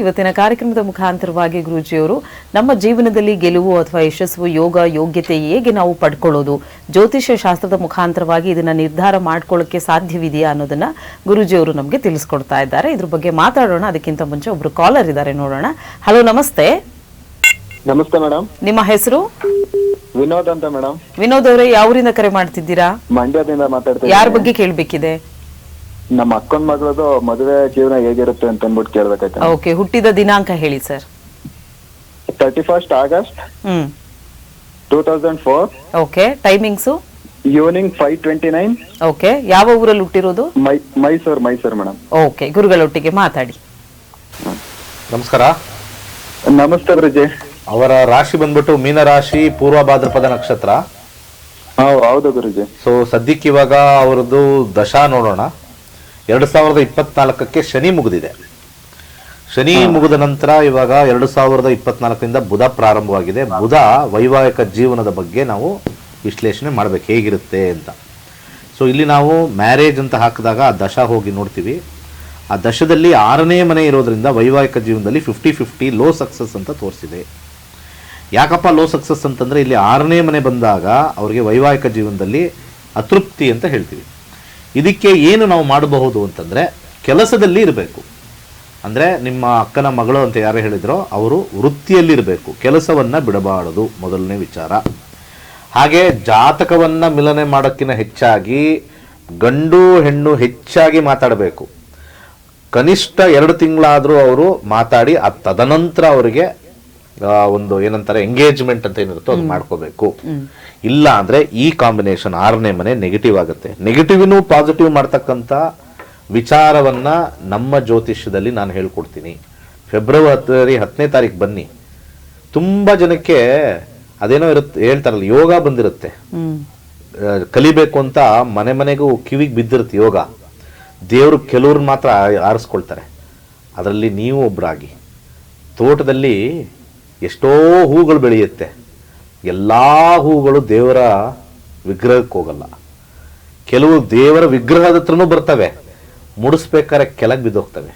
ಇವತ್ತಿನ ಕಾರ್ಯಕ್ರಮದ ಮುಖಾಂತರವಾಗಿ ಗುರೂಜಿಯವರು ನಮ್ಮ ಜೀವನದಲ್ಲಿ ಗೆಲುವು ಅಥವಾ ಯಶಸ್ಸು, ಯೋಗ, ಯೋಗ್ಯತೆ ಹೇಗೆ ನಾವು ಪಡ್ಕೊಳ್ಳೋದು, ಜ್ಯೋತಿಷ್ಯ ಶಾಸ್ತ್ರದ ಮುಖಾಂತರವಾಗಿ ಇದನ್ನ ನಿರ್ಧಾರ ಮಾಡ್ಕೊಳ್ಳೋಕೆ ಸಾಧ್ಯವಿದೆಯಾ ಅನ್ನೋದನ್ನ ಗುರೂಜಿಯವರು ನಮಗೆ ತಿಳಿಸ್ಕೊಡ್ತಾ ಇದ್ದಾರೆ. ಇದ್ರ ಬಗ್ಗೆ ಮಾತಾಡೋಣ. ಅದಕ್ಕಿಂತ ಮುಂಚೆ ಒಬ್ರು ಕಾಲರ್ ಇದ್ದಾರೆ, ನೋಡೋಣ. ಹಲೋ, ನಮಸ್ತೆ. ನಮಸ್ತೆ ಮೇಡಮ್. ನಿಮ್ಮ ಹೆಸರು? ವಿನೋದ್ ಅಂತ ಮೇಡಮ್. ವಿನೋದ್ ಅವರೇ, ಯಾವೂರಿಂದ ಕರೆ ಮಾಡ್ತಿದ್ದೀರಾ? ಮಂಡ್ಯದಿಂದ ಮಾತಾಡ್ತಾ. ಯಾರ ಬಗ್ಗೆ ಕೇಳ್ಬೇಕಿದೆ? ನಮ್ಮ ಅಕ್ಕನ ಮಗಳದು ಮದುವೆ ಜೀವನ ಹೇಗಿರುತ್ತೆ ಅಂತ ಅಂದ್ಬಿಟ್ಟು ಕೇಳ್ಬೇಕಾಯ್ತು. ಓಕೆ, ಹುಟ್ಟಿದ ದಿನಾಂಕ ಹೇಳಿ sir. 31st August 2004. Okay, timings? Evening 5:29. Okay, ಯಾವ ಊರಲ್ಲಿ ಹುಟ್ಟಿರೋದು? ಮೈಸೂರು ಮೇಡಮ್. ಓಕೆ, ಗುರುಗಳೊಟ್ಟಿಗೆ ಮಾತಾಡಿ. ನಮಸ್ಕಾರ. ನಮಸ್ತೆ ಗುರುಜಿ. ಅವರ ರಾಶಿ ಬಂದ್ಬಿಟ್ಟು ಮೀನ ರಾಶಿ, ಪೂರ್ವ ಭಾದ್ರಪದ ನಕ್ಷತ್ರ. ಹೌದು ಗುರುಜಿ. ಸೊ ಸದ್ಯಕ್ಕೆ ಇವಾಗ ಅವರದ್ದು ದಶಾ ನೋಡೋಣ. 2024ಕ್ಕೆ ಶನಿ ಮುಗಿದಿದೆ. ಶನಿ ಮುಗಿದ ನಂತರ ಇವಾಗ 2024ರಿಂದ ಬುಧ ಪ್ರಾರಂಭವಾಗಿದೆ. ಬುಧ ವೈವಾಹಿಕ ಜೀವನದ ಬಗ್ಗೆ ನಾವು ವಿಶ್ಲೇಷಣೆ ಮಾಡ್ಬೇಕು, ಹೇಗಿರುತ್ತೆ ಅಂತ. ಸೊ ಇಲ್ಲಿ ನಾವು ಮ್ಯಾರೇಜ್ ಅಂತ ಹಾಕಿದಾಗ ಆ ದಶಾ ಹೋಗಿ ನೋಡ್ತೀವಿ. ಆ ದಶದಲ್ಲಿ 6ನೇ ಮನೆ ಇರೋದ್ರಿಂದ ವೈವಾಹಿಕ ಜೀವನದಲ್ಲಿ 50-50 ಲೋ ಸಕ್ಸಸ್ ಅಂತ ತೋರಿಸಿದೆ. ಯಾಕಪ್ಪ ಲೋ ಸಕ್ಸಸ್ ಅಂತಂದರೆ, ಇಲ್ಲಿ 6ನೇ ಮನೆ ಬಂದಾಗ ಅವರಿಗೆ ವೈವಾಹಿಕ ಜೀವನದಲ್ಲಿ ಅತೃಪ್ತಿ ಅಂತ ಹೇಳ್ತೀವಿ. ಇದಕ್ಕೆ ಏನು ನಾವು ಮಾಡಬಹುದು ಅಂತಂದರೆ, ಕೆಲಸದಲ್ಲಿ ಇರಬೇಕು. ಅಂದರೆ ನಿಮ್ಮ ಅಕ್ಕನ ಮಗಳು ಅಂತ ಯಾರು ಹೇಳಿದ್ರೋ ಅವರು ವೃತ್ತಿಯಲ್ಲಿರಬೇಕು, ಕೆಲಸವನ್ನು ಬಿಡಬಾರದು, ಮೊದಲನೇ ವಿಚಾರ. ಹಾಗೆ ಜಾತಕವನ್ನು ಮಿಲನೆ ಮಾಡೋಕ್ಕಿಂತ ಹೆಚ್ಚಾಗಿ ಗಂಡು ಹೆಣ್ಣು ಹೆಚ್ಚಾಗಿ ಮಾತಾಡಬೇಕು. ಕನಿಷ್ಠ 2 ತಿಂಗಳಾದರೂ ಅವರು ಮಾತಾಡಿ ತದನಂತರ ಅವರಿಗೆ ಒಂದು ಏನಂತಾರೆ ಎಂಗೇಜ್ಮೆಂಟ್ ಅಂತ ಏನಿರುತ್ತೋ ಅದು ಮಾಡ್ಕೋಬೇಕು. ಇಲ್ಲ ಅಂದ್ರೆ ಈ ಕಾಂಬಿನೇಷನ್ 6ನೇ ಮನೆ ನೆಗೆಟಿವ್ ಆಗುತ್ತೆ. ನೆಗೆಟಿವ್ನು ಪಾಸಿಟಿವ್ ಮಾಡ್ತಕ್ಕಂಥ ವಿಚಾರವನ್ನ ನಮ್ಮ ಜ್ಯೋತಿಷ್ಯದಲ್ಲಿ ನಾನು ಹೇಳ್ಕೊಡ್ತೀನಿ. ಫೆಬ್ರವರಿ 10ನೇ ತಾರೀಕು ಬನ್ನಿ. ತುಂಬಾ ಜನಕ್ಕೆ ಅದೇನೋ ಇರುತ್ತೆ, ಹೇಳ್ತಾರಲ್ಲ, ಯೋಗ ಬಂದಿರುತ್ತೆ, ಕಲಿಬೇಕು ಅಂತ ಮನೆ ಮನೆಗೂ ಕಿವಿಗೆ ಬಿದ್ದಿರುತ್ತೆ ಯೋಗ. ದೇವರು ಕೆಲವ್ರು ಮಾತ್ರ ಆರಿಸ್ಕೊಳ್ತಾರೆ, ಅದರಲ್ಲಿ ನೀವು ಒಬ್ಬರಾಗಿ. ತೋಟದಲ್ಲಿ ಎಷ್ಟೋ ಹೂಗಳು ಬೆಳೆಯುತ್ತೆ, ಎಲ್ಲ ಹೂಗಳು ದೇವರ ವಿಗ್ರಹಕ್ಕೆ ಹೋಗಲ್ಲ. ಕೆಲವು ದೇವರ ವಿಗ್ರಹದ ಹತ್ರನೂ ಬರ್ತವೆ, ಮುಡಿಸ್ಬೇಕಾದ್ರೆ ಕೆಳಗೆ ಬಿದ್ದೋಗ್ತವೆ.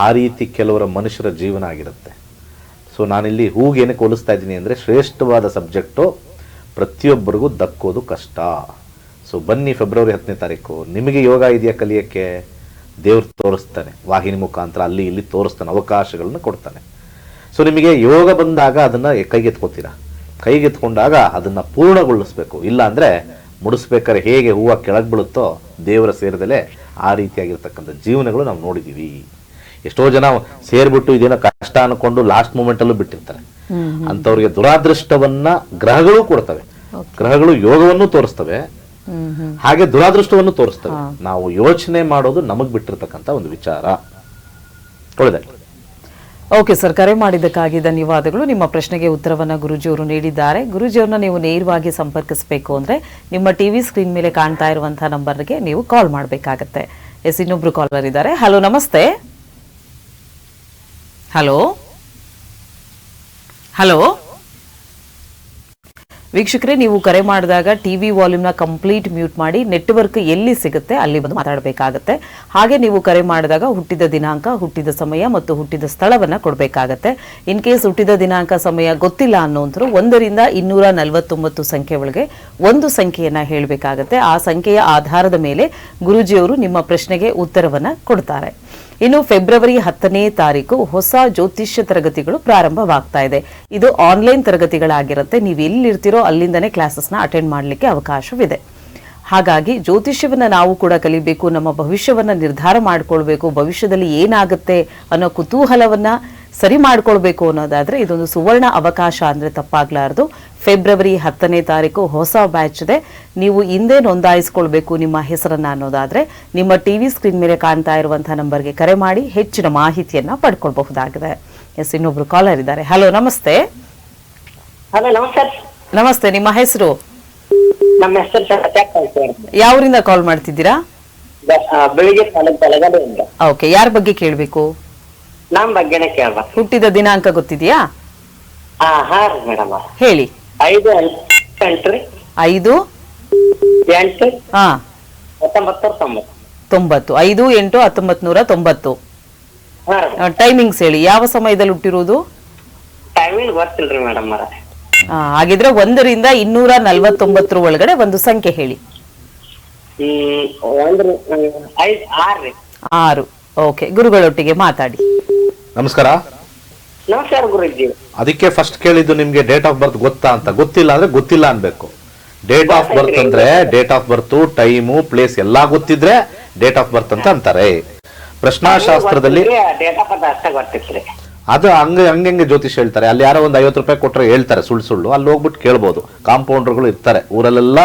ಆ ರೀತಿ ಕೆಲವರ ಮನುಷ್ಯರ ಜೀವನ ಆಗಿರುತ್ತೆ. ಸೊ ನಾನಿಲ್ಲಿ ಹೂಗೇನಕ್ಕೆ ಹೋಲಿಸ್ತಾ ಇದ್ದೀನಿ ಅಂದರೆ, ಶ್ರೇಷ್ಠವಾದ ಸಬ್ಜೆಕ್ಟು ಪ್ರತಿಯೊಬ್ಬರಿಗೂ ದಕ್ಕೋದು ಕಷ್ಟ. ಸೊ ಬನ್ನಿ ಫೆಬ್ರವರಿ 10ನೇ ತಾರೀಕು. ನಿಮಗೆ ಯೋಗ ಇದೆಯಾ ಕಲಿಯೋಕ್ಕೆ? ದೇವ್ರು ತೋರಿಸ್ತಾನೆ, ವಾಹಿನಿ ಮುಖಾಂತರ ಅಲ್ಲಿ ಇಲ್ಲಿ ತೋರಿಸ್ತಾನೆ, ಅವಕಾಶಗಳನ್ನ ಕೊಡ್ತಾನೆ. ಸೊ ನಿಮಗೆ ಯೋಗ ಬಂದಾಗ ಅದನ್ನು ಕೈಗೆತ್ಕೋತೀರಾ. ಕೈಗೆತ್ಕೊಂಡಾಗ ಅದನ್ನು ಪೂರ್ಣಗೊಳಿಸ್ಬೇಕು. ಇಲ್ಲ ಅಂದರೆ ಮುಡಿಸ್ಬೇಕಾದ್ರೆ ಹೇಗೆ ಹೂವು ಕೆಳಗೆ ಬೀಳುತ್ತೋ ದೇವರ ಸೇರಿದಲೇ ಆ ರೀತಿಯಾಗಿರ್ತಕ್ಕಂಥ ಜೀವನಗಳು ನಾವು ನೋಡಿದ್ದೀವಿ. ಎಷ್ಟೋ ಜನ ಸೇರಿಬಿಟ್ಟು ಇದೇನೋ ಕಷ್ಟ ಅನ್ಕೊಂಡು ಲಾಸ್ಟ್ ಮೂಮೆಂಟಲ್ಲೂ ಬಿಟ್ಟಿರ್ತಾರೆ. ಅಂಥವ್ರಿಗೆ ದುರಾದೃಷ್ಟವನ್ನ ಗ್ರಹಗಳು ಕೊಡ್ತವೆ. ಗ್ರಹಗಳು ಯೋಗವನ್ನು ತೋರಿಸ್ತವೆ, ಹಾಗೆ ದುರಾದೃಷ್ಟವನ್ನು ತೋರಿಸ್ತವೆ. ನಾವು ಯೋಚನೆ ಮಾಡೋದು ನಮಗ್ ಬಿಟ್ಟಿರ್ತಕ್ಕಂಥ ಒಂದು ವಿಚಾರ. ಒಳ್ಳೆದಾಗಿ. ಓಕೆ ಸರ್, ಕರೆ ಮಾಡಿದ್ದಕ್ಕಾಗಿ ಧನ್ಯವಾದಗಳು. ನಿಮ್ಮ ಪ್ರಶ್ನೆಗೆ ಉತ್ತರವನ್ನ ಗುರೂಜಿಯವರು ನೀಡಿದ್ದಾರೆ. ಗುರೂಜಿಯವ್ರನ್ನ ನೀವು ನೇರವಾಗಿ ಸಂಪರ್ಕಿಸಬೇಕು ಅಂದ್ರೆ ನಿಮ್ಮ ಟಿವಿ ಸ್ಕ್ರೀನ್ ಮೇಲೆ ಕಾಣ್ತಾ ಇರುವಂತಹ ನಂಬರ್ಗೆ ನೀವು ಕಾಲ್ ಮಾಡಬೇಕಾಗತ್ತೆ. ಎಸ್, ಇನ್ನೊಬ್ರು ಕಾಲರ್ ಇದ್ದಾರೆ. ಹಲೋ, ನಮಸ್ತೆ. ಹಲೋ ಹಲೋ ವೀಕ್ಷಕರೇ, ನೀವು ಕರೆ ಮಾಡಿದಾಗ ಟಿವಿ ವಾಲ್ಯೂಮ್ನ ಕಂಪ್ಲೀಟ್ ಮ್ಯೂಟ್ ಮಾಡಿ, ನೆಟ್ವರ್ಕ್ ಎಲ್ಲಿ ಸಿಗುತ್ತೆ ಅಲ್ಲಿ ಬಂದು ಮಾತಾಡಬೇಕಾಗತ್ತೆ. ಹಾಗೆ ನೀವು ಕರೆ ಮಾಡಿದಾಗ ಹುಟ್ಟಿದ ದಿನಾಂಕ, ಹುಟ್ಟಿದ ಸಮಯ ಮತ್ತು ಹುಟ್ಟಿದ ಸ್ಥಳವನ್ನ ಕೊಡಬೇಕಾಗತ್ತೆ. ಇನ್ ಕೇಸ್ ಹುಟ್ಟಿದ ದಿನಾಂಕ, ಸಮಯ ಗೊತ್ತಿಲ್ಲ ಅನ್ನೋಂಥರು 1 ರಿಂದ 249 ಸಂಖ್ಯೆ ಒಳಗೆ ಒಂದು ಸಂಖ್ಯೆಯನ್ನ ಹೇಳಬೇಕಾಗತ್ತೆ. ಆ ಸಂಖ್ಯೆಯ ಆಧಾರದ ಮೇಲೆ ಗುರೂಜಿಯವರು ನಿಮ್ಮ ಪ್ರಶ್ನೆಗೆ ಉತ್ತರವನ್ನ ಕೊಡ್ತಾರೆ. ಇನ್ನು ಫೆಬ್ರವರಿ 10ನೇ ತಾರೀಕು ಹೊಸ ಜ್ಯೋತಿಷ್ಯ ತರಗತಿಗಳು ಪ್ರಾರಂಭವಾಗ್ತಾ ಇದೆ. ಇದು ಆನ್ಲೈನ್ ತರಗತಿಗಳಾಗಿರುತ್ತೆ. ನೀವು ಎಲ್ಲಿರ್ತೀರೋ ಅಲ್ಲಿಂದನೇ ಕ್ಲಾಸಸ್ನ ಅಟೆಂಡ್ ಮಾಡಲಿಕ್ಕೆ ಅವಕಾಶವಿದೆ. ಹಾಗಾಗಿ ಜ್ಯೋತಿಷ್ಯವನ್ನ ನಾವು ಕೂಡ ಕಲಿಬೇಕು, ನಮ್ಮ ಭವಿಷ್ಯವನ್ನ ನಿರ್ಧಾರ ಮಾಡ್ಕೊಳ್ಬೇಕು, ಭವಿಷ್ಯದಲ್ಲಿ ಏನಾಗುತ್ತೆ ಅನ್ನೋ ಕುತೂಹಲವನ್ನ ಸರಿ ಮಾಡ್ಕೊಳ್ಬೇಕು ಅನ್ನೋದಾದ್ರೆ ಇದೊಂದು ಸುವರ್ಣ ಅವಕಾಶ ಅಂದ್ರೆ ತಪ್ಪಾಗ್ಲಾರ್ದು. ಫೆಬ್ರವರಿ 10ನೇ ತಾರೀಕು ಹೊಸ ಬ್ಯಾಚ್ ಇದೆ. ನೀವು ಹಿಂದೆ ನೋಂದಾಯಿಸ್ಕೊಳ್ಬೇಕು ನಿಮ್ಮ ಹೆಸರನ್ನ ಅನ್ನೋದಾದ್ರೆ ನಿಮ್ಮ ಟಿವಿ ಸ್ಕ್ರೀನ್ ಮೇಲೆ ಕಾಣ್ತಾ ಇರುವಂತಹ ನಂಬರ್ಗೆ ಕರೆ ಮಾಡಿ ಹೆಚ್ಚಿನ ಮಾಹಿತಿಯನ್ನ ಪಡ್ಕೊಳ್ಬಹುದಾಗಿದೆ. ಎಸ್, ಇನ್ನೊಬ್ರು ಕಾಲರ್ ಇದ್ದಾರೆ. ಹಲೋ, ನಮಸ್ತೆ. ಹಲೋ, ನಮಸ್ಕಾರ. ನಮಸ್ತೆ, ನಿಮ್ಮ ಹೆಸರು? ನಮ್ಮ ಹೆಸರು ಯಾವೂರಿಂದ ಕಾಲ್ ಮಾಡ್ತಿದ್ದೀರಾ? ಬೆಳಿಗ್ಗೆ ತಾಲೂಕು. ಓಕೆ, ಯಾರ ಬಗ್ಗೆ ಕೇಳಬೇಕು? ನಮ್ ಬಗ್ಗೆನೇ ಕೇಳ್ಬ. ಹುಟ್ಟಿದ ದಿನಾಂಕ ಗೊತ್ತಿದೆಯಾ? ಹಾ ರೀ ಮೇಡಮ್, ಹೇಳಿ. 5/8/1990. 5/8/1990. 5/8/1990. ಹಾ ರೀ ಟೈಮಿಂಗ್ಸ್ ಹೇಳಿ, ಯಾವ ಸಮಯದಲ್ಲಿ ಹುಟ್ಟಿರೋದು? ಟೈಮಿಂಗ್ ಗೊತ್ತಿಲ್ರಿ ಮೇಡಮ್ ಅವರ. ಹಾಗಿದ್ರೆ 1ರಿಂದ 249 ಒಳಗಡೆ ಒಂದು ಸಂಖ್ಯೆ ಹೇಳಿ. 6 ರೀ. 6. ಓಕೆ, ಗುರುಗಳೊಟ್ಟಿಗೆ ಮಾತಾಡಿ. ನಮಸ್ಕಾರ. ನಮಸ್ಕಾರ ಗುರುಜಿ. ಅದಕ್ಕೆ ಫಸ್ಟ್ ಕೇಳಿದ್ದು ನಿಮ್ಗೆ ಡೇಟ್ ಆಫ್ ಬರ್ತ್ ಗೊತ್ತಾ ಅಂತ. ಗೊತ್ತಿಲ್ಲ ಅಂದ್ರೆ ಗೊತ್ತಿಲ್ಲ ಅನ್ಬೇಕು. ಡೇಟ್ ಆಫ್ ಬರ್ತ್ ಅಂದ್ರೆ date of birth, time, place ಎಲ್ಲಾ ಗೊತ್ತಿದ್ರೆ ಡೇಟ್ ಆಫ್ ಬರ್ತ್ ಅಂತ ಅಂತಾರೆ. ಪ್ರಶ್ನಾಶಾಸ್ತ್ರದಲ್ಲಿ ಡೇಟ್ ಆಫ್ ಬರ್ತ್ ಅಷ್ಟೇ ಗೊತ್ತಿತ್ರಿ. ಅದು ಹಂಗೆ ಜ್ಯೋತಿಷ್ ಹೇಳ್ತಾರೆ. ಅಲ್ಲಿ ಯಾರೋ ಒಂದು 50 ರೂಪಾಯಿ ಕೊಟ್ರೆ ಹೇಳ್ತಾರೆ ಸುಳ್ಳು. ಅಲ್ಲಿ ಹೋಗ್ಬಿಟ್ಟು ಕೇಳ್ಬೋದು. ಕಾಂಪೌಂಡರ್ಗಳು ಇರ್ತಾರೆ ಊರಲ್ಲೆಲ್ಲ.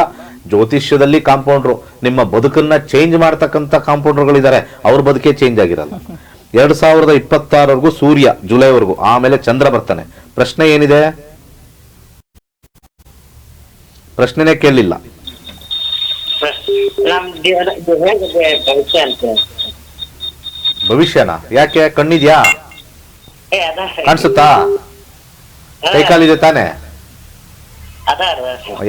ಜ್ಯೋತಿಷ್ಯದಲ್ಲಿ ಕಾಂಪೌಂಡ್ರು, ನಿಮ್ಮ ಬದುಕನ್ನ ಚೇಂಜ್ ಮಾಡ್ತಕ್ಕಂಥ ಕಾಂಪೌಂಡರ್ಗಳಿದ್ದಾರೆ. ಅವ್ರ ಬದುಕೇ ಚೇಂಜ್ ಆಗಿರಲ್ಲ. 2026 ಸೂರ್ಯ ಜುಲೈವರೆಗೂ, ಆಮೇಲೆ ಚಂದ್ರ ಬರ್ತಾನೆ. ಪ್ರಶ್ನೆ ಏನಿದೆ? ಪ್ರಶ್ನೆನೇ ಕೇಳಲಿಲ್ಲ. ಭವಿಷ್ಯನ ಯಾಕೆ? ಕಣ್ಣಿದ್ಯಾ? ಕಾಣಿಸುತ್ತಾ? ಕೈಕಾಲಿದೆ ತಾನೆ?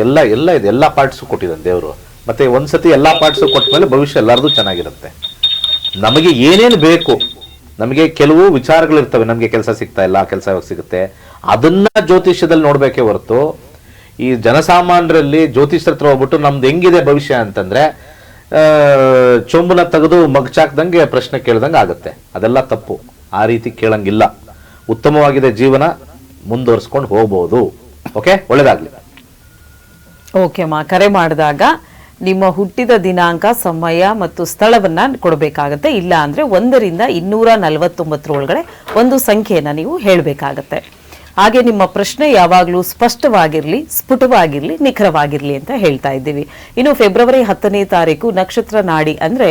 ಎಲ್ಲ ಇದೆ. ಎಲ್ಲಾ ಪಾರ್ಟ್ಸ್ ಕೊಟ್ಟಿದ್ದಾನೆ ದೇವರು. ಮತ್ತೆ ಒಂದ್ಸತಿ ಎಲ್ಲಾ ಪಾರ್ಟ್ಸ್ ಕೊಟ್ಮೇಲೆ ಭವಿಷ್ಯ ಎಲ್ಲಾರ್ದು ಚೆನ್ನಾಗಿರುತ್ತೆ. ನಮಗೆ ಏನೇನು ಬೇಕು, ನಮಗೆ ಕೆಲವು ವಿಚಾರಗಳಿರ್ತವೆ. ನಮಗೆ ಕೆಲಸ ಸಿಗ್ತಾ ಇಲ್ಲ, ಕೆಲಸ ಯಾವಾಗ ಸಿಗುತ್ತೆ, ಅದನ್ನ ಜ್ಯೋತಿಷ್ಯದಲ್ಲಿ ನೋಡ್ಬೇಕೇ ಹೊರತು ಈ ಜನಸಾಮಾನ್ಯರಲ್ಲಿ ಜ್ಯೋತಿಷ್ಯರ ಹತ್ರ ಹೋಗ್ಬಿಟ್ಟು ನಮ್ದು ಹೆಂಗಿದೆ ಭವಿಷ್ಯ ಅಂತಂದ್ರೆ ಚೊಂಬನ ತೆಗೆದು ಮಗ್ಚಾಕ್ದಂಗೆ ಪ್ರಶ್ನೆ ಕೇಳ್ದಂಗೆ ಆಗುತ್ತೆ. ಅದೆಲ್ಲ ತಪ್ಪು. ಆ ರೀತಿ ಕೇಳಂಗಿಲ್ಲ. ಉತ್ತಮವಾಗಿದೆ ಜೀವನ, ಮುಂದುವರಿಸ್ಕೊಂಡು ಹೋಗ್ಬೋದು. ಓಕೆ, ಒಳ್ಳೇದಾಗ್ಲಿ. ಓಕೆ ಅಮ್ಮ, ಕರೆ ಮಾಡಿದಾಗ ನಿಮ್ಮ ಹುಟ್ಟಿದ ದಿನಾಂಕ, ಸಮಯ ಮತ್ತು ಸ್ಥಳವನ್ನ ಕೊಡಬೇಕಾಗತ್ತೆ. ಇಲ್ಲ ಅಂದ್ರೆ 1ರಿಂದ 249 ಒಳಗಡೆ ಒಂದು ಸಂಖ್ಯೆಯನ್ನ ನೀವು ಹೇಳಬೇಕಾಗತ್ತೆ. ಹಾಗೆ ನಿಮ್ಮ ಪ್ರಶ್ನೆ ಯಾವಾಗಲೂ ಸ್ಪಷ್ಟವಾಗಿರ್ಲಿ, ಸ್ಫುಟವಾಗಿರ್ಲಿ, ನಿಖರವಾಗಿರ್ಲಿ ಅಂತ ಹೇಳ್ತಾ ಇದ್ದೀವಿ. ಇನ್ನು ಫೆಬ್ರವರಿ 10ನೇ ತಾರೀಕು ನಕ್ಷತ್ರ ನಾಡಿ ಅಂದ್ರೆ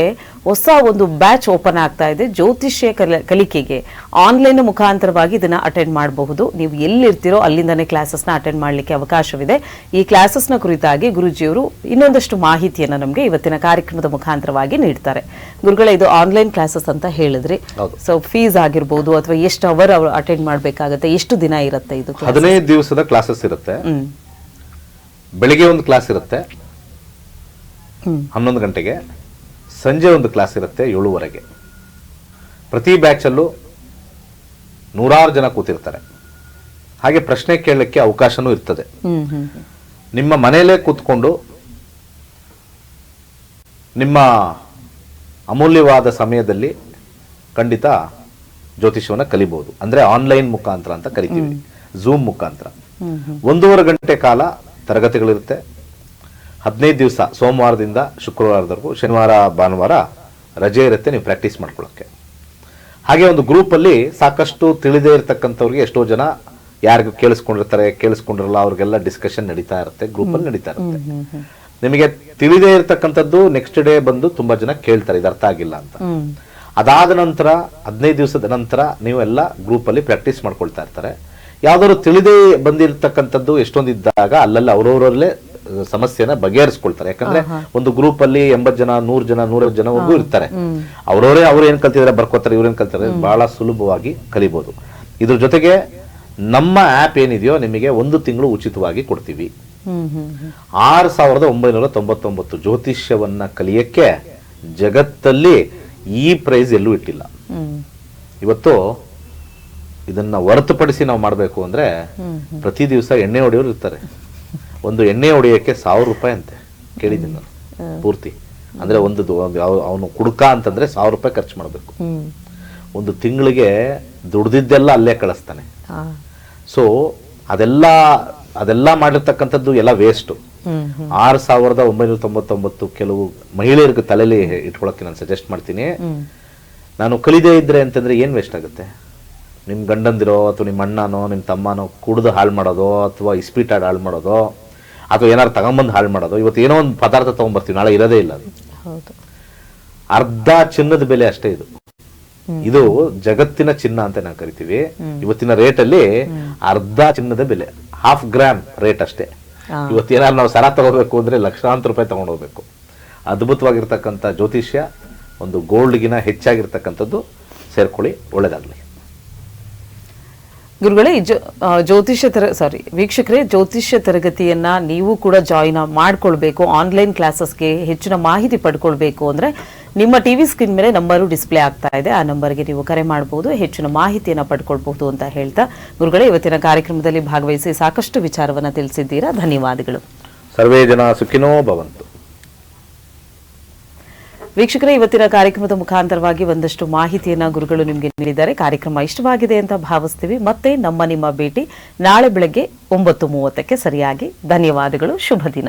ಹೊಸ ಒಂದು ಬ್ಯಾಚ್ ಓಪನ್ ಆಗ್ತಾ ಇದೆ ಜ್ಯೋತಿಷ್ಯ ಕಲಿಕೆಗೆ. ಆನ್ಲೈನ್ ಮುಖಾಂತರವಾಗಿ ಇದನ್ನ ಅಟೆಂಡ್ ಮಾಡಬಹುದು. ನೀವು ಎಲ್ಲಿರ್ತೀರೋ ಅಲ್ಲಿಂದನೇ ಕ್ಲಾಸಸ್ನ ಅಟೆಂಡ್ ಮಾಡಲಿಕ್ಕೆ ಅವಕಾಶವಿದೆ. ಈ ಕ್ಲಾಸಸ್ನ ಕುರಿತಾಗಿ ಗುರುಜಿಯವರು ಇನ್ನೊಂದಷ್ಟು ಮಾಹಿತಿಯನ್ನ ನಮಗೆ ಇವತ್ತಿನ ಕಾರ್ಯಕ್ರಮದ ಮುಖಾಂತರವಾಗಿ ನೀಡ್ತಾರೆ. ಗುರುಗಳೇ, ಇದು ಆನ್ಲೈನ್ ಕ್ಲಾಸಸ್ ಅಂತ ಹೇಳಿದ್ರಿ. ಸೊ ಫೀಸ್ ಆಗಿರ್ಬೋದು ಅಥವಾ ಎಷ್ಟು ಅವರ್ ಅವರು ಅಟೆಂಡ್ ಮಾಡಬೇಕಾಗತ್ತೆ, ಎಷ್ಟು ದಿನ ಇರುತ್ತೆ ಇದು? 15 ದಿವಸದ ಕ್ಲಾಸಸ್ ಇರುತ್ತೆ. ಬೆಳಿಗ್ಗೆ ಒಂದು ಕ್ಲಾಸ್ ಇರುತ್ತೆ 11 ಗಂಟೆಗೆ, ಸಂಜೆ ಒಂದು ಕ್ಲಾಸ್ ಇರುತ್ತೆ 7:30. ಪ್ರತಿ ಬ್ಯಾಚಲ್ಲೂ 100 ಜನ ಕೂತಿರ್ತಾರೆ. ಹಾಗೆ ಪ್ರಶ್ನೆ ಕೇಳಲಿಕ್ಕೆ ಅವಕಾಶನೂ ಇರ್ತದೆ. ನಿಮ್ಮ ಮನೆಯಲ್ಲೇ ಕೂತ್ಕೊಂಡು ನಿಮ್ಮ ಅಮೂಲ್ಯವಾದ ಸಮಯದಲ್ಲಿ ಖಂಡಿತ ಜ್ಯೋತಿಷ್ಯವನ್ನು ಕಲಿಬಹುದು. ಅಂದ್ರೆ ಆನ್ಲೈನ್ ಮುಖಾಂತರ ಅಂತ ಕರಿತೀವಿ, ಝೂಮ್ ಮುಖಾಂತರ. 1.5 ಗಂಟೆ ಕಾಲ ತರಗತಿಗಳಿರುತ್ತೆ. 15 ದಿವಸ, ಸೋಮವಾರದಿಂದ ಶುಕ್ರವಾರದವರೆಗೂ. ಶನಿವಾರ ಭಾನುವಾರ ರಜೆ ಇರುತ್ತೆ, ನೀವು ಪ್ರಾಕ್ಟೀಸ್ ಮಾಡ್ಕೊಳ್ಳೋಕ್ಕೆ. ಹಾಗೆ ಒಂದು ಗ್ರೂಪಲ್ಲಿ ಸಾಕಷ್ಟು ತಿಳಿದೇ ಇರತಕ್ಕಂಥವ್ರಿಗೆ, ಎಷ್ಟೋ ಜನ ಯಾರಿಗೂ ಕೇಳಿಸ್ಕೊಂಡಿರಲ್ಲ, ಅವ್ರಿಗೆಲ್ಲ ಡಿಸ್ಕಷನ್ ನಡೀತಾ ಇರುತ್ತೆ, ಗ್ರೂಪಲ್ಲಿ ನಡೀತಾ ಇರುತ್ತೆ. ನಿಮಗೆ ತಿಳಿದೇ ಇರತಕ್ಕಂಥದ್ದು ನೆಕ್ಸ್ಟ್ ಡೇ ಬಂದು ತುಂಬಾ ಜನ ಕೇಳ್ತಾರೆ, ಇದು ಅರ್ಥ ಆಗಿಲ್ಲ ಅಂತ. ಅದಾದ ನಂತರ 15 ದಿವಸದ ನಂತರ ನೀವು ಎಲ್ಲ ಗ್ರೂಪಲ್ಲಿ ಪ್ರಾಕ್ಟೀಸ್ ಮಾಡ್ಕೊಳ್ತಾ ಇರ್ತಾರೆ. ಯಾವ್ದಾದ್ರು ತಿಳಿದೇ ಬಂದಿರತಕ್ಕಂಥದ್ದು ಎಷ್ಟೊಂದು ಇದ್ದಾಗ ಅಲ್ಲೆಲ್ಲ ಅವರವರಲ್ಲೇ ಸಮಸ್ಯೆನ ಬಗೆಹರಿಸ್ಕೊಳ್ತಾರೆ. ಯಾಕಂದ್ರೆ ಒಂದು ಗ್ರೂಪ್ ಅಲ್ಲಿ 80 ಜನ, 100 ಜನ, 150 ಜನವರೆಗೂ ಇರ್ತಾರೆ. ಅವ್ರು ಏನ್ ಕಲ್ತಿದ್ರೆ ಬರ್ಕೋತಾರೆ, ಇವ್ರೇನ್ ಕಲ್ತಿದ್ರೆ, ಬಹಳ ಸುಲಭವಾಗಿ ಕಲಿಬಹುದು. ಇದ್ರ ಜೊತೆಗೆ ನಮ್ಮ ಆಪ್ ಏನಿದೆಯೋ ನಿಮಗೆ 1 ತಿಂಗಳು ಉಚಿತವಾಗಿ ಕೊಡ್ತೀವಿ. 6,999 ಜ್ಯೋತಿಷ್ಯವನ್ನ ಕಲಿಯಕ್ಕೆ ಜಗತ್ತಲ್ಲಿ ಈ ಪ್ರೈಸ್ ಎಲ್ಲೂ ಇಟ್ಟಿಲ್ಲ. ಇವತ್ತು ಇದನ್ನ ಹೊರತುಪಡಿಸಿ ನಾವು ಮಾಡಬೇಕು ಅಂದ್ರೆ ಪ್ರತಿ ದಿವಸ ಎಣ್ಣೆ ಹೊಡೆಯೋರು ಇರ್ತಾರೆ. ಒಂದು ಎಣ್ಣೆ ಹೊಡೆಯಕ್ಕೆ 1,000 ರೂಪಾಯಿ ಅಂತೆ, ಕೇಳಿದ್ದೀನಿ ನಾನು ಪೂರ್ತಿ. ಅಂದ್ರೆ ಅವನು ಕುಡುಕ ಅಂತಂದ್ರೆ 1,000 ರೂಪಾಯಿ ಖರ್ಚು ಮಾಡಬೇಕು. ಒಂದು ತಿಂಗಳಿಗೆ ದುಡ್ದಿದ್ದೆಲ್ಲ ಅಲ್ಲೇ ಕಳಿಸ್ತಾನೆ. ಸೊ ಅದೆಲ್ಲ ಮಾಡಿರ್ತಕ್ಕಂಥದ್ದು ಎಲ್ಲ ವೇಸ್ಟ್. 6,999 ಕೆಲವು ಮಹಿಳೆಯರಿಗೆ ತಲೆಯಲ್ಲಿ ಇಟ್ಕೊಳಕ್ಕೆ ನಾನು ಸಜೆಸ್ಟ್ ಮಾಡ್ತೀನಿ. ನಾನು ಕಲಿದೇ ಇದ್ರೆ ಅಂತಂದ್ರೆ ಏನ್ ವೇಸ್ಟ್ ಆಗುತ್ತೆ? ನಿಮ್ ಗಂಡಂದಿರೋ ಅಥವಾ ನಿಮ್ಮ ಅಣ್ಣನೋ ನಿಮ್ಮ ತಮ್ಮನೋ ಕುಡಿದು ಹಾಳು ಮಾಡೋದೋ, ಅಥವಾ ಇಸ್ಪೀಟಾಡ್ ಹಾಳು ಮಾಡೋದೋ, ಅಥವಾ ಏನಾರು ತಗೊಂಬಂದು ಹಾಳು ಮಾಡೋದು. ಇವತ್ತು ಏನೋ ಒಂದು ಪದಾರ್ಥ ತಗೊಂಡ್ಬರ್ತೀವಿ, ನಾಳೆ ಇರೋದೇ ಇಲ್ಲ. ಅದು ಅರ್ಧ ಚಿನ್ನದ ಬೆಲೆ ಅಷ್ಟೇ. ಇದು ಜಗತ್ತಿನ ಚಿನ್ನ ಅಂತ ನಾವು ಕರಿತೀವಿ. ಇವತ್ತಿನ ರೇಟ್ ಅಲ್ಲಿ ಅರ್ಧ ಚಿನ್ನದ ಬೆಲೆ, 1/2 ಗ್ರಾಮ್ ರೇಟ್ ಅಷ್ಟೇ. ಇವತ್ತೇನಾದ್ರು ನಾವು ಸರ ತಗೋಬೇಕು ಅಂದ್ರೆ ಲಕ್ಷಾಂತರ ರೂಪಾಯಿ ತಗೊಂಡು ಹೋಗ್ಬೇಕು. ಅದ್ಭುತವಾಗಿರ್ತಕ್ಕಂಥ ಜ್ಯೋತಿಷ್ಯ, ಒಂದು ಗೋಲ್ಡ್ಗಿನ ಹೆಚ್ಚಾಗಿರ್ತಕ್ಕಂಥದ್ದು. ಸೇರ್ಕೊಳ್ಳಿ, ಒಳ್ಳೇದಾಗ್ಲಿ. ಗುರುಗಳೇ, ವೀಕ್ಷಕರೇ, ಜ್ಯೋತಿಷ್ಯ ತರಗತಿಯನ್ನ ನೀವು ಕೂಡ ಜಾಯಿನ್ ಮಾಡ್ಕೊಳ್ಬೇಕು. ಆನ್ಲೈನ್ ಕ್ಲಾಸಸ್ಗೆ ಹೆಚ್ಚಿನ ಮಾಹಿತಿ ಪಡ್ಕೊಳ್ಬೇಕು ಅಂದ್ರೆ ನಿಮ್ಮ ಟಿವಿ ಸ್ಕ್ರೀನ್ ಮೇಲೆ ನಂಬರು ಡಿಸ್ಪ್ಲೇ ಆಗ್ತಾ ಇದೆ, ಆ ನಂಬರ್ಗೆ ನೀವು ಕರೆ ಮಾಡಬಹುದು, ಹೆಚ್ಚಿನ ಮಾಹಿತಿಯನ್ನು ಪಡ್ಕೊಳ್ಬಹುದು ಅಂತ ಹೇಳ್ತಾ ಗುರುಗಳೇ ಇವತ್ತಿನ ಕಾರ್ಯಕ್ರಮದಲ್ಲಿ ಭಾಗವಹಿಸಿ ಸಾಕಷ್ಟು ವಿಚಾರವನ್ನ ತಿಳಿಸಿದ್ದೀರಾ. ಧನ್ಯವಾದಗಳು. ಸರ್ವೇ ಜನ ಸುಖಿನೋ ಭವಂತು. ವೀಕ್ಷಕರೇ, ಇವತ್ತಿನ ಕಾರ್ಯಕ್ರಮದ ಮುಖಾಂತರವಾಗಿ ಒಂದಷ್ಟು ಮಾಹಿತಿಯನ್ನ ಗುರುಗಳು ನಿಮಗೆ ನೀಡಿದ್ದಾರೆ. ಕಾರ್ಯಕ್ರಮ ಇಷ್ಟವಾಗಿದೆ ಅಂತ ಭಾವಿಸ್ತೀವಿ. ಮತ್ತೆ ನಿಮ್ಮ ಭೇಟಿ ನಾಳೆ ಬೆಳಗ್ಗೆ 9:30ಕ್ಕೆ ಸರಿಯಾಗಿ. ಧನ್ಯವಾದಗಳು. ಶುಭ ದಿನ.